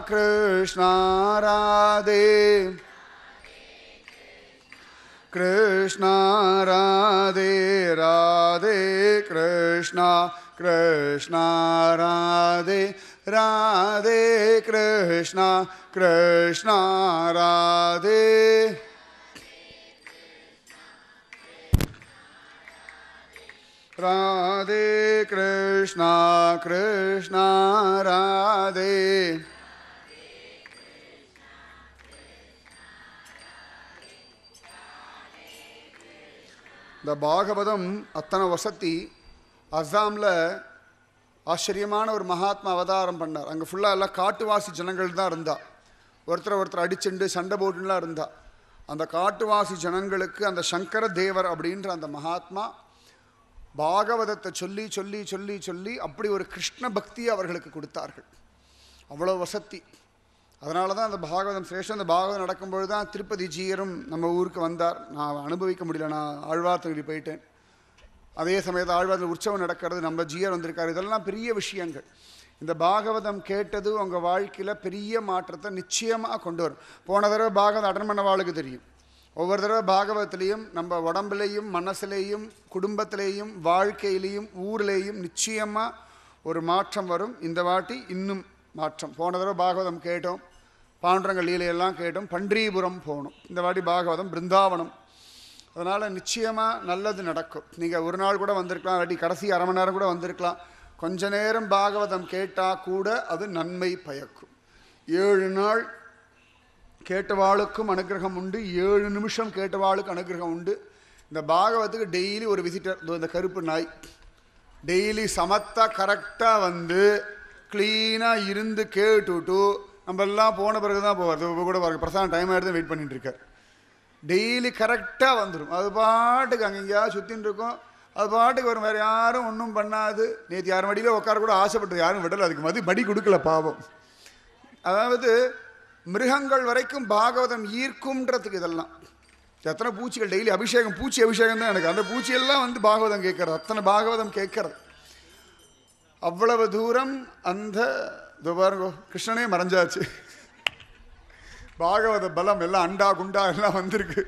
கிருஷ்ணா ராதே கிருஷ்ணா ராதே ராதே கிருஷ்ணா கிருஷ்ணா ராதே ராதே கிருஷ்ணா கிருஷ்ணா ராதே ராதே கிருஷ்ணா கிருஷ்ணா ராதே. இந்த பாகவதம் அத்தனை வசதி. அஸ்ஸாமில் ஆச்சரியமான ஒரு மகாத்மா அவதாரம் பண்ணார். அங்கே ஃபுல்லாக எல்லாம் காட்டுவாசி ஜனங்கள் தான் இருந்தா. ஒருத்தர் அடிச்சுண்டு சண்டை போட்டுலாம் இருந்தா. அந்த காட்டுவாசி ஜனங்களுக்கு அந்த சங்கர தேவர் அப்படின்ற அந்த மகாத்மா பாகவதத்தை சொல்லி சொல்லி சொல்லி சொல்லி அப்படி ஒரு கிருஷ்ண பக்தியை அவர்களுக்கு கொடுத்தார்கள். அவ்வளோ வசதி. அதனால தான் அந்த பாகவதம் சிரேஷ்டம். அந்த பாகவதம் நடக்கும்பொழுது தான் திருப்பதி ஜீயரும் நம்ம ஊருக்கு வந்தார். நான் அனுபவிக்க முடியல, நான் ஆழ்வார்த்தகிரி போயிட்டேன். அதே சமயத்தில் ஆழ்வார்த்தில் உற்சவம் நடக்கிறது, நம்ம ஜீயர் வந்திருக்கார். இதெல்லாம் பெரிய விஷயங்கள். இந்த பாகவதம் கேட்டது உங்கள் வாழ்க்கையில் பெரிய மாற்றத்தை நிச்சயமாக கொண்டு வரும். போன தடவை பாகவதம் அட்டன் பண்ண வாழ்க்கை தெரியும். ஒவ்வொரு தடவை பாகவத்திலையும் நம்ம உடம்புலையும் மனசுலேயும் குடும்பத்திலேயும் வாழ்க்கையிலையும் ஊர்லேயும் நிச்சயமாக ஒரு மாற்றம் வரும். இந்த வாட்டி இன்னும் மாற்றம். போன தடவை பாகவதம் கேட்டோம், பாண்டுரங்க லீலையெல்லாம் கேட்டோம், பண்டீபுரம் போகணும். இந்த வாட்டி பாகவதம் பிருந்தாவனம். அதனால் நிச்சயமாக நல்லது நடக்கும். நீங்கள் ஒரு நாள் கூட வந்திருக்கலாம், இல்லாட்டி கடைசி அரை மணி நேரம் கூட வந்திருக்கலாம். கொஞ்ச நேரம் பாகவதம் கேட்டால் கூட அது நன்மை பயக்கும். 7 நாள் கேட்டவாளுக்கும் அனுகிரகம் உண்டு, 7 நிமிஷம் கேட்டவாளுக்கு அனுகிரகம் உண்டு. இந்த பாகவத்துக்கு டெய்லி ஒரு விசிட்டர், இந்த கருப்பு நாய் டெய்லி சமத்தாக கரெக்டாக வந்து க்ளீனாக இருந்து கேட்டுவிட்டு நம்ம எல்லாம் போன பிறகு தான் போவார். இப்போ கூட பாருங்க, பிரசாதம் டைம் ஆகிடுது, வெயிட் பண்ணிட்டு இருக்கார். டெய்லி கரெக்டாக வந்துடும். அது பாட்டுக்கு அங்கே எங்கேயாவது சுற்றின்னு இருக்கும், அது பாட்டுக்கு வரும். வேறு யாரும் ஒன்றும் பண்ணாது. நேற்று யார் மடியில் உட்கார கூட ஆசைப்பட்டது யாரும் விடலை, அதுக்கு மடி கொடுக்கல பாவம். அதாவது மிருகங்கள் வரைக்கும் பாகவதம் ஈர்க்கும்ன்றதுக்கு இதெல்லாம். எத்தனை பூச்சிகள் டெய்லி அபிஷேகம், பூச்சி அபிஷேகம் தான் எனக்கு. அந்த பூச்சியெல்லாம் வந்து பாகவதம் கேட்கறது, அத்தனை பாகவதம் கேட்கறது. அவ்வளவு தூரம் அந்த பாருங்கோ கிருஷ்ணனே மறைஞ்சாச்சு. பாகவத பலம் எல்லாம் அண்டா குண்டா எல்லாம் வந்திருக்கு.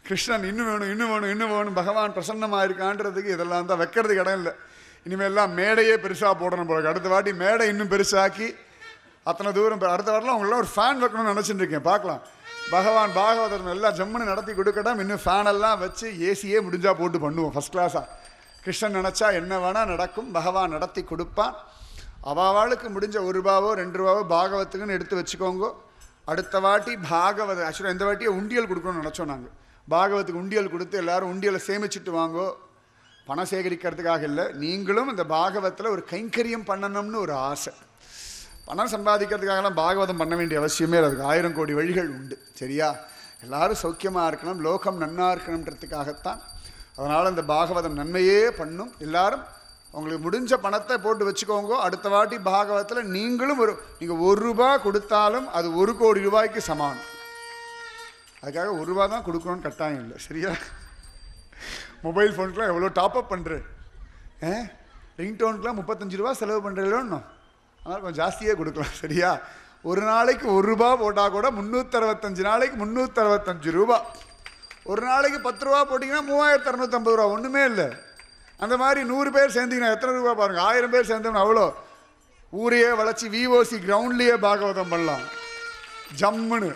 கிருஷ்ணன் இன்னும் வேணும் இன்னும் வேணும் இன்னும் வேணும், பகவான் பிரசன்னமாக இருக்கான்றதுக்கு இதெல்லாம் தான். வைக்கிறதுக்கு இடம் இல்லை. இனிமேல்லாம் மேடையே பெருசாக போடணும் போல. அடுத்த வாட்டி மேடை இன்னும் பெருசாக்கி அத்தனை தூரம். அடுத்த வாட்டில் அவங்களெலாம் ஒரு ஃபேன் வைக்கணும்னு நினச்சிட்டு இருக்கேன். பார்க்கலாம். பகவான் பாகவதர் எல்லாம் ஜம்முன்னு நடத்தி கொடுக்கட்டும். இன்னும் ஃபேனெல்லாம் வச்சு ஏசியே முடிஞ்சால் போட்டு பண்ணுவோம் ஃபஸ்ட் கிளாஸாக. கிருஷ்ணன் நினச்சா என்ன வேணால் நடக்கும். பகவான் நடத்தி கொடுப்பான். அவாவாளுக்கு முடிஞ்ச ₹1 ₹2 பாகவத்துக்குன்னு எடுத்து வச்சுக்கோங்க. அடுத்த வாட்டி பாகவத ஆக்சுவலாக இந்த வாட்டியை உண்டியல் கொடுக்கணும்னு நினச்சோம் நாங்கள். பாகவத்துக்கு உண்டியல் கொடுத்து எல்லோரும் உண்டியலை சேமிச்சுட்டு வாங்கோ. பணம் சேகரிக்கிறதுக்காக இல்லை, நீங்களும் இந்த பாகவத்தில் ஒரு கைங்கரியம் பண்ணணும்னு ஒரு ஆசை. பணம் சம்பாதிக்கிறதுக்காகலாம் பாகவதம் பண்ண வேண்டிய அவசியமே இல்லை. அதுக்கு 1000 கோடி வழிகள் உண்டு. சரியா? எல்லாரும் சௌக்கியமாக இருக்கணும், லோகம் நன்னா இருக்கணுன்றதுக்காகத்தான். அதனால் இந்த பாகவதம் நன்மையே பண்ணும். எல்லாரும் உங்களுக்கு முடிஞ்ச பணத்தை போட்டு வச்சுக்கோங்க. அடுத்த வாட்டி பாகவதத்தில் நீங்களும் நீங்கள் 1 ரூபா கொடுத்தாலும் அது 1 கோடி ரூபாய்க்கு சமானம். அதுக்காக 1 ரூபா தான் கொடுக்கணும்னு கட்டாயம் இல்லை, சரியா? மொபைல் ஃபோனுக்குலாம் எவ்வளோ டாப்அப் பண்ணுறேன், ரிங்டோனுக்குலாம் 35 ரூபா செலவு பண்ணுறீங்களோன்னு, அதனால் கொஞ்சம் ஜாஸ்தியே கொடுக்கலாம், சரியா? ஒரு நாளைக்கு 1 ரூபா போட்டால் கூட 365 நாளைக்கு 365 ரூபா. ஒரு நாளைக்கு 10 ரூபா போட்டிங்கன்னா 3650 ரூபா, ஒன்றுமே இல்லை. அந்த மாதிரி 100 பேர் சேர்ந்தீங்கன்னா எத்தனை ரூபா பாருங்கள், 1000 பேர் சேர்ந்தோம்னா அவ்வளோ. ஊரையே வளர்ச்சி விஓசி கிரவுண்ட்லேயே பாகவதம் பண்ணலாம் ஜம்முன்னு.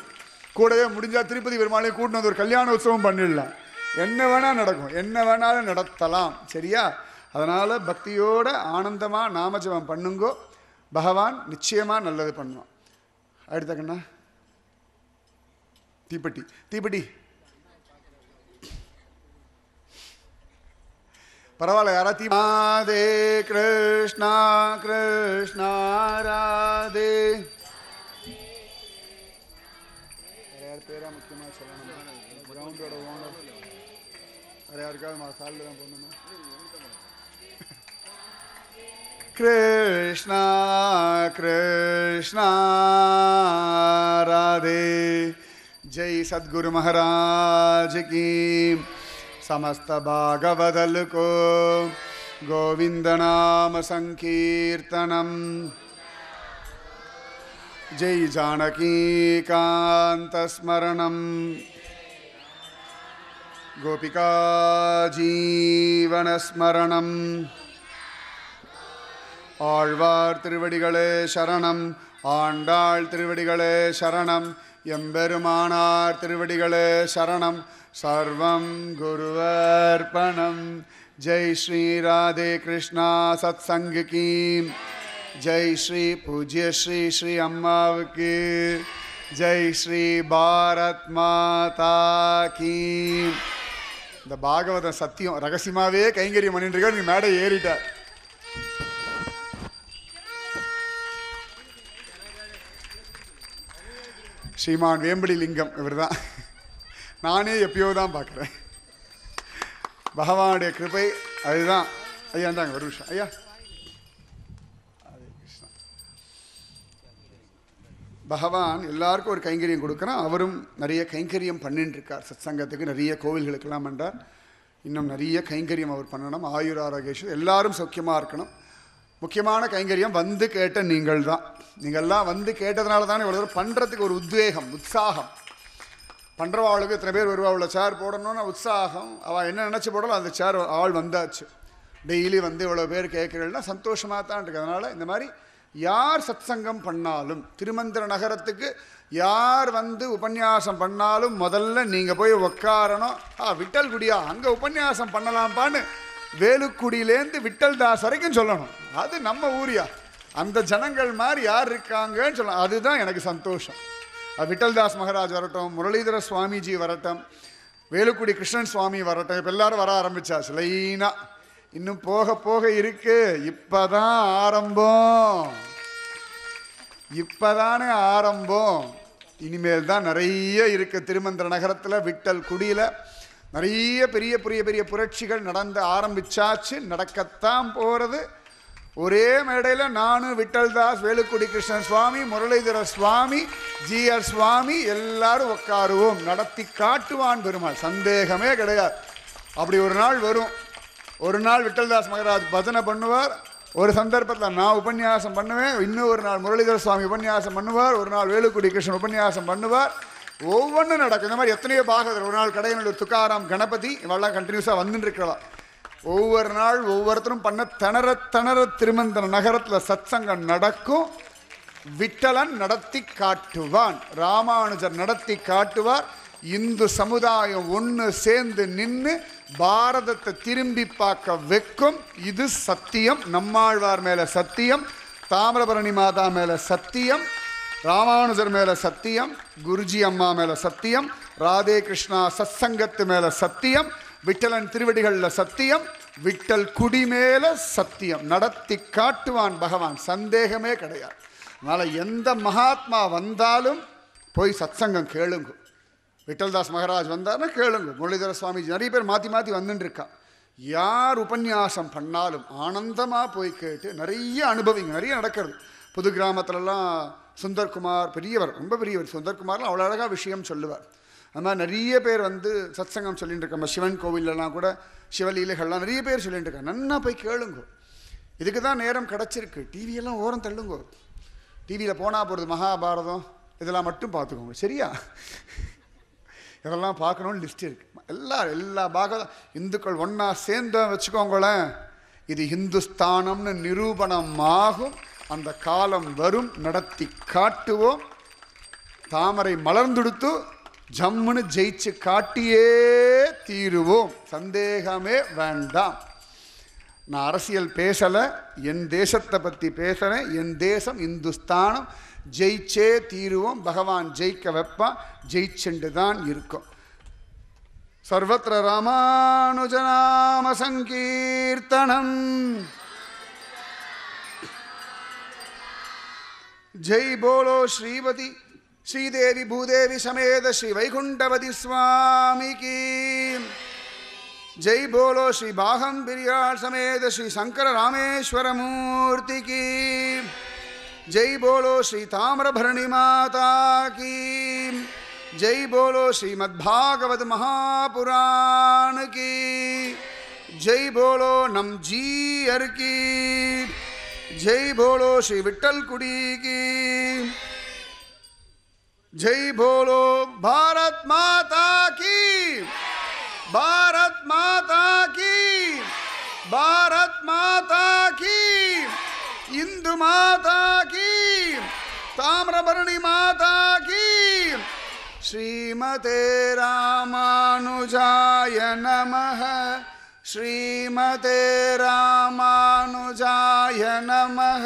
கூடவே முடிஞ்சால் திருப்பதி பெருமாளையும் கூட்டின்னு வந்து ஒரு கல்யாண உற்சவம் பண்ணிடலாம். என்ன வேணால் நடக்கும், என்ன வேணாலும் நடத்தலாம், சரியா? அதனால் பக்தியோட ஆனந்தமாக நாமஜபம் பண்ணுங்கோ. பகவான் நிச்சயமாக நல்லது பண்ணுவான். அடுத்தக்கண்ணா தீப்பெட்டி தீப்பெட்டி பரவாயில்ல, யாரா தீ. ராதே கிருஷ்ணா கிருஷ்ணா ராதே. யார் பேரா முக்கியமாக சொல்லணும்? கிரவுண்டோட ஓனர் வேறு யாருக்காவது சாலில் தான் போடணுமா? கிருஷ்ணா கிருஷ்ணா ராதே. ஜெய் சத்குரு மகாராஜ் கி. समस्त भागवदल को गोविंद नाम संकीर्तनम. जय जानकी कांत स्मरणम. गोपिका जीवन स्मरणम. ஆழ்வார் திருவடிகளே சரணம், ஆண்டாள் திருவடிகளே சரணம், எம்பெருமானார் திருவடிகளே சரணம். सर्वं गुरुवर्पणं. जय श्री राधे कृष्णा सत्संग की जय. श्री पूज्य श्री श्री अम्मा की जय. श्री भारत माता की. இந்த பாகவத சத்தியம் ரகசியமாவே கைங்கரியம் பண்ணிட்டு இருக்க. நீ மேடை ஏறிட்ட. ஸ்ரீமான் வேம்படி லிங்கம் இவர் தான். நானே எப்பயோ தான் பார்க்குறேன். பகவானுடைய கிருபை அதுதான். ஐயா இருந்தாங்க ஒரு நிமிஷம். ஐயா ஹரே கிருஷ்ணா. பகவான் எல்லாருக்கும் ஒரு கைங்கரியம் கொடுக்குறான். அவரும் நிறைய கைங்கரியம் பண்ணிட்டு இருக்கார். சத் சங்கத்துக்கு நிறைய கோவில்களுக்கெல்லாம் பண்ணுறார். இன்னும் நிறைய கைங்கரியம் அவர் பண்ணணும். ஆயுர் ஆரோக்கியம் எல்லாரும் சௌக்கியமாக இருக்கணும். முக்கியமான கைங்கரியம் வந்து கேட்ட நீங்கள் தான். நீங்கள்லாம் வந்து கேட்டதுனால தானே இவ்வளோ தூரம் பண்ணுறதுக்கு ஒரு உத்வேகம் உற்சாகம். பண்ணுறவாளுக்கு இத்தனை பேர் வருவா, அவ்வளோ சேர் போடணும்னு உற்சாகம். அவள் என்ன நினச்சி போடலாம் அந்த சேர் ஆள் வந்தாச்சு. டெய்லி வந்து இவ்வளோ பேர் கேட்குறீங்கன்னா சந்தோஷமாக தான் இருக்குது. அதனால் இந்த மாதிரி யார் சத் சங்கம் பண்ணாலும், திருமந்திர நகரத்துக்கு யார் வந்து உபன்யாசம் பண்ணாலும் முதல்ல நீங்கள் போய் உக்காரணும். விட்டல் குடியா அங்கே உபன்யாசம் பண்ணலாம்ப்பான்னு வேலுக்குடியிலேருந்து விட்டல் தாஸ் வரைக்கும் சொல்லணும். அது நம்ம ஊரியா, அந்த ஜனங்கள் மாதிரி யார் இருக்காங்கன்னு சொல்லலாம். அதுதான் எனக்கு சந்தோஷம். விட்டல்தாஸ் மகாராஜ் வரட்டும், முரளிதர சுவாமிஜி வரட்டும், வேலுக்குடி கிருஷ்ணன் சுவாமி வரட்டும். இப்போ எல்லாரும் வர ஆரம்பிச்சாச்சு லைனாக. இன்னும் போக போக இருக்கு. இப்போதான் ஆரம்பம், இப்போதானே ஆரம்பம். இனிமேல் தான் நிறைய இருக்குது. திருமந்திர நகரத்தில் விட்டல் குடியில் நிறைய பெரிய பெரிய பெரிய புரட்சிகள் நடந்து ஆரம்பிச்சாச்சு, நடக்கத்தான் போகிறது. ஒரே மேடையில் நானும் விட்டல்தாஸ், வேலுக்குடி கிருஷ்ணன் சுவாமி, முரளிதர சுவாமி, ஜிஆர் சுவாமி எல்லாரும் உட்காருவோம். நடத்தி காட்டுவான் பெருமாள், சந்தேகமே கிடையாது. அப்படி ஒரு நாள் வரும். ஒரு நாள் விட்டல்தாஸ் மகாராஜ் பஜனை பண்ணுவார், ஒரு சந்தர்ப்பத்தில் நான் உபன்யாசம் பண்ணுவேன், இன்னும் ஒரு நாள் முரளிதர சுவாமி உபன்யாசம் பண்ணுவார், ஒரு நாள் வேலுக்குடி கிருஷ்ணன் உபன்யாசம் பண்ணுவார். ஒவ்வொன்றும் நடக்கும். இந்த மாதிரி எத்தனையோ பாகவதர். ஒரு நாள் கடையனூர் துக்காராம், கணபதி இவெல்லாம் கண்டினியூஸாக வந்துட்டு இருக்கிறாள். ஒவ்வொரு நாள் ஒவ்வொருத்தரும் பண்ண திணற திருமந்திர நகரத்தில் சத்சங்கம் நடக்கும். விட்டலன் நடத்தி காட்டுவான், ராமானுஜர் நடத்தி காட்டுவார். இந்து சமுதாயம் ஒன்று சேர்ந்து நின்று பாரதத்தை திரும்பி பார்க்க வைக்கும். இது சத்தியம். நம்மாழ்வார் மேலே சத்தியம், தாமிரபரணி மாதா மேலே சத்தியம், ராமானுஜர் மேலே சத்தியம், குருஜி அம்மா மேலே சத்தியம், ராதே கிருஷ்ணா சத்சங்கத்து மேலே சத்தியம், விட்டலன் திருவடிகளில் சத்தியம், விட்டல் குடி மேலே சத்தியம். நடத்தி காட்டுவான் பகவான், சந்தேகமே கிடையாது. அதனால் எந்த மகாத்மா வந்தாலும் போய் சத்சங்கம் கேளுங்க. விட்டல்தாஸ் மகாராஜ் வந்தார்னா கேளுங்க. முரளிதர சுவாமிஜி நிறைய பேர் மாற்றி மாற்றி வந்துட்டு இருக்கா. யார் உபன்யாசம் பண்ணாலும் ஆனந்தமாக போய் கேட்டு நிறைய அனுபவிங்க. நிறைய நடக்கிறது. புது கிராமத்துலலாம் சுந்தர்குமார் பெரியவர், ரொம்ப பெரியவர். சுந்தர்குமார்லாம் அவ்வளோ அழகாக விஷயம் சொல்லுவார். அது மாதிரி நிறைய பேர் வந்து சத்சங்கம் சொல்லிட்டு இருக்காங்க. சிவன் கோவிலெலாம் கூட சிவலீலைகள்லாம் நிறைய பேர் சொல்லிட்டு இருக்காங்க. நன்னா போய் கேளுங்க. இதுக்கு தான் நேரம் கிடச்சிருக்கு. டிவியெல்லாம் ஓரம் தள்ளுங்க. டிவியில் போனால் போகிறது மகாபாரதம் இதெல்லாம் மட்டும் பார்த்துக்கோங்க, சரியா? இதெல்லாம் பார்க்கணுன்னு லிஸ்ட் இருக்குது. எல்லா பாகம் இந்துக்கள் ஒன்றா சேர்ந்து வச்சுக்கோங்களேன். இது ஹிந்துஸ்தானம்னு நிரூபணமாகும். அந்த காலம் வரும், நடத்தி காட்டுவோம். தாமரை மலர்ந்துடுத்து ஜம்முன்னு ஜெயிச்சு காட்டியே தீருவோம், சந்தேகமே வேண்டாம். நான் அரசியல் பேசலை, என் தேசத்தை பற்றி பேசுகிறேன். என் தேசம் இந்துஸ்தானம், ஜெயிச்சே தீருவோம். பகவான் ஜெயிக்க வைப்பான், ஜெயிச்சுண்டு தான் இருக்கும். சர்வத்திர ராமானுஜநாம சங்கீர்த்தனம். ஜெய் போலோ ஸ்ரீமதி ஸ்ரீதேவி பூதேவி சமேத ஸ்ரீ வைகுண்டவதி சுவாமி கீ. ஜெய் போலோ ஸ்ரீ பாகம் பிரியாள் சமேத ஸ்ரீ சங்கர ராமேஸ்வர மூர்த்தி கீ. ஜெய் போலோ ஸ்ரீ தாமிரபரணி மாதா கீ. ஜெய் போலோ ஸ்ரீமத்பாகவத் மகாபுராண கீ. ஜெய் போலோ நம் ஜீயர் கீ. ஜெய் போலோ ஸ்ரீ விட்டல் குடி கீ. ஜெய் போலோ பாரத் மாதா கீ. பாரத் மாதா கீ. பாரத் மாதா கீ. இந்து மாதா கீ. தாமிரபரணி மாதா கீ. ஸ்ரீமதே ராமானுஜாய நமஹ. ஸ்ரீமதே ராமானுஜாய நமஹ.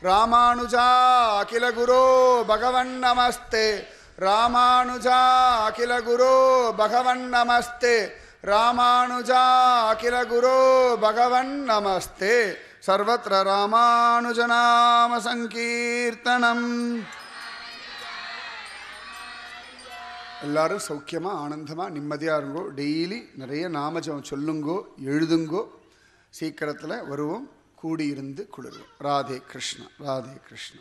ராமானுஜா அகில குரோ பகவன் நமஸ்தே. ராமானுஜா அகில குரோ பகவன் நமஸ்தே. ராமானுஜா அகில குரோ பகவன் நமஸ்தே. சர்வத்ர ராமானுஜநாம சங்கீர்த்தனம். எல்லாரும் சௌக்கியமாக ஆனந்தமாக நிம்மதியாக இருங்கோ. டெய்லி நிறைய நாமஜபம் சொல்லுங்கோ, எழுதுங்கோ. சீக்கிரத்தில் வருவோம், கூடியிருந்து குளிர்வோம். ராதே கிருஷ்ணா, ராதே கிருஷ்ணா.